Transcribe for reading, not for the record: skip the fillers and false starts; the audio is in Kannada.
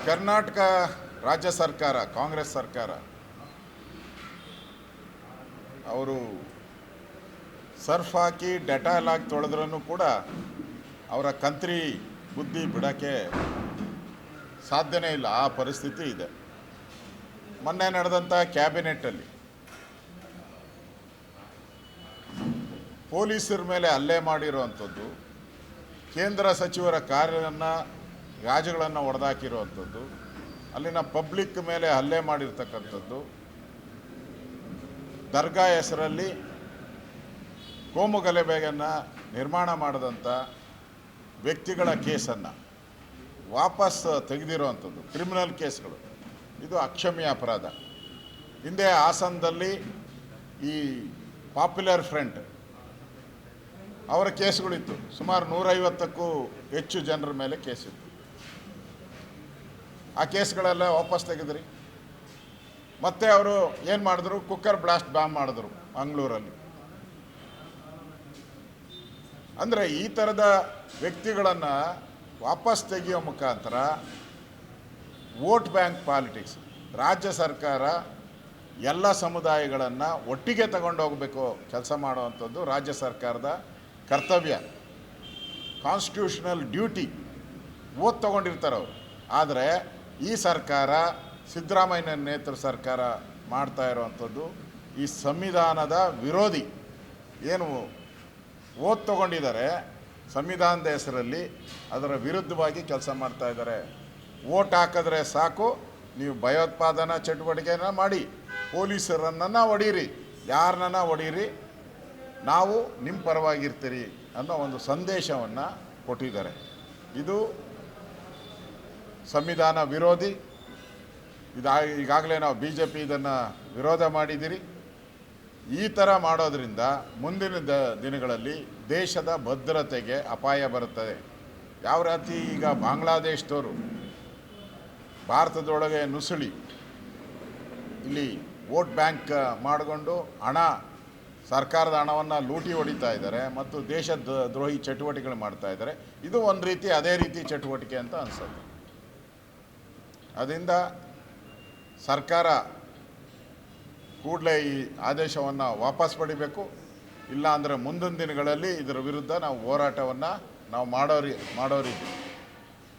ಕರ್ನಾಟಕ ರಾಜ್ಯ ಸರ್ಕಾರ, ಕಾಂಗ್ರೆಸ್ ಸರ್ಕಾರ ಅವರು ಸರ್ಫ್ ಹಾಕಿ ಡೆಟಾಲ್ ಹಾಕಿ ತೊಳೆದ್ರೂ ಕೂಡ ಅವರ ಕಂತ್ರಿ ಬುದ್ಧಿ ಬಿಡೋಕ್ಕೆ ಸಾಧ್ಯನೇ ಇಲ್ಲ. ಆ ಪರಿಸ್ಥಿತಿ ಇದೆ. ಮೊನ್ನೆ ನಡೆದಂಥ ಕ್ಯಾಬಿನೆಟ್ಟಲ್ಲಿ ಪೊಲೀಸರ ಮೇಲೆ ಹಲ್ಲೆ ಮಾಡಿರುವಂಥದ್ದು, ಕೇಂದ್ರ ಸಚಿವರ ಕಾರ್ಯವನ್ನು ಗಾಜುಗಳನ್ನು ಹೊಡೆದಾಕಿರುವಂಥದ್ದು, ಅಲ್ಲಿನ ಪಬ್ಲಿಕ್ ಮೇಲೆ ಹಲ್ಲೆ ಮಾಡಿರ್ತಕ್ಕಂಥದ್ದು, ದರ್ಗಾ ಹೆಸರಲ್ಲಿ ಕೋಮು ಗಲಭೆಯನ್ನು ನಿರ್ಮಾಣ ಮಾಡಿದಂಥ ವ್ಯಕ್ತಿಗಳ ಕೇಸನ್ನು ವಾಪಸ್ ತೆಗೆದಿರುವಂಥದ್ದು, ಕ್ರಿಮಿನಲ್ ಕೇಸ್ಗಳು, ಇದು ಅಕ್ಷಮ್ಯ ಅಪರಾಧ. ಹಿಂದೆ ಹಾಸನದಲ್ಲಿ ಈ ಪಾಪ್ಯುಲರ್ ಫ್ರಂಟ್ ಅವರ ಕೇಸ್ಗಳಿತ್ತು. ಸುಮಾರು 150ಕ್ಕೂ ಹೆಚ್ಚು ಜನರ ಮೇಲೆ ಕೇಸಿತ್ತು. ಆ ಕೇಸ್ಗಳೆಲ್ಲ ವಾಪಸ್ ತೆಗೆದ್ರಿ. ಮತ್ತೆ ಅವರು ಏನು ಮಾಡಿದ್ರು, ಕುಕ್ಕರ್ ಬ್ಲಾಸ್ಟ್ ಬಾಂಬ್ ಮಾಡಿದ್ರು ಮಂಗಳೂರಲ್ಲಿ. ಅಂದರೆ ಈ ಥರದ ವ್ಯಕ್ತಿಗಳನ್ನು ವಾಪಸ್ ತೆಗೆಯೋ ಮುಖಾಂತರ ವೋಟ್ ಬ್ಯಾಂಕ್ ಪಾಲಿಟಿಕ್ಸ್. ರಾಜ್ಯ ಸರ್ಕಾರ ಎಲ್ಲ ಸಮುದಾಯಗಳನ್ನು ಒಟ್ಟಿಗೆ ತಗೊಂಡೋಗಬೇಕು, ಕೆಲಸ ಮಾಡುವಂಥದ್ದು ರಾಜ್ಯ ಸರ್ಕಾರದ ಕರ್ತವ್ಯ, ಕಾನ್ಸ್ಟಿಟ್ಯೂಷನಲ್ ಡ್ಯೂಟಿ. ಓದ್ ತೊಗೊಂಡಿರ್ತಾರೆ ಅವರು. ಆದರೆ ಈ ಸರ್ಕಾರ, ಸಿದ್ದರಾಮಯ್ಯನ ನೇತೃತ್ವ ಸರ್ಕಾರ ಮಾಡ್ತಾ ಇರುವಂಥದ್ದು ಈ ಸಂವಿಧಾನದ ವಿರೋಧಿ. ಏನು ಓದ್ ತೊಗೊಂಡಿದ್ದಾರೆ ಸಂವಿಧಾನದ ಹೆಸರಲ್ಲಿ, ಅದರ ವಿರುದ್ಧವಾಗಿ ಕೆಲಸ ಮಾಡ್ತಾ ಇದ್ದಾರೆ. ವೋಟ್ ಹಾಕಿದ್ರೆ ಸಾಕು, ನೀವು ಭಯೋತ್ಪಾದನಾ ಚಟುವಟಿಕೆನ ಮಾಡಿ, ಪೊಲೀಸರನ್ನು ಹೊಡೀರಿ, ಯಾರನ್ನ ಹೊಡೀರಿ, ನಾವು ನಿಮ್ಮ ಪರವಾಗಿರ್ತೀರಿ ಅನ್ನೋ ಒಂದು ಸಂದೇಶವನ್ನು ಕೊಟ್ಟಿದ್ದಾರೆ. ಇದು ಸಂವಿಧಾನ ವಿರೋಧಿ. ಈಗಾಗಲೇ ನಾವು BJP ಇದನ್ನು ವಿರೋಧ ಮಾಡಿದ್ದೀರಿ. ಈ ಥರ ಮಾಡೋದ್ರಿಂದ ಮುಂದಿನ ದಿನಗಳಲ್ಲಿ ದೇಶದ ಭದ್ರತೆಗೆ ಅಪಾಯ ಬರುತ್ತದೆ. ಯಾವ ರೀತಿ ಈಗ ಬಾಂಗ್ಲಾದೇಶದವರು ಭಾರತದೊಳಗೆ ನುಸುಳಿ ಇಲ್ಲಿ ವೋಟ್ ಬ್ಯಾಂಕ್ ಮಾಡಿಕೊಂಡು ಸರ್ಕಾರದ ಹಣವನ್ನು ಲೂಟಿ ಹೊಡಿತಾ ಇದ್ದಾರೆ ಮತ್ತು ದೇಶ ದ್ರೋಹಿ ಚಟುವಟಿಕೆಗಳು ಮಾಡ್ತಾ ಇದ್ದಾರೆ. ಇದು ಒಂದು ರೀತಿ ಅದೇ ರೀತಿ ಚಟುವಟಿಕೆ ಅಂತ ಅನಿಸುತ್ತೆ. ಅದರಿಂದ ಸರ್ಕಾರ ಕೂಡಲೇ ಈ ಆದೇಶವನ್ನು ವಾಪಸ್ ಪಡಿಬೇಕು. ಇಲ್ಲ ಅಂದರೆ ಮುಂದಿನ ದಿನಗಳಲ್ಲಿ ಇದರ ವಿರುದ್ಧ ನಾವು ಹೋರಾಟವನ್ನು ನಾವು ಮಾಡೋರಿದ್ದೀವಿ.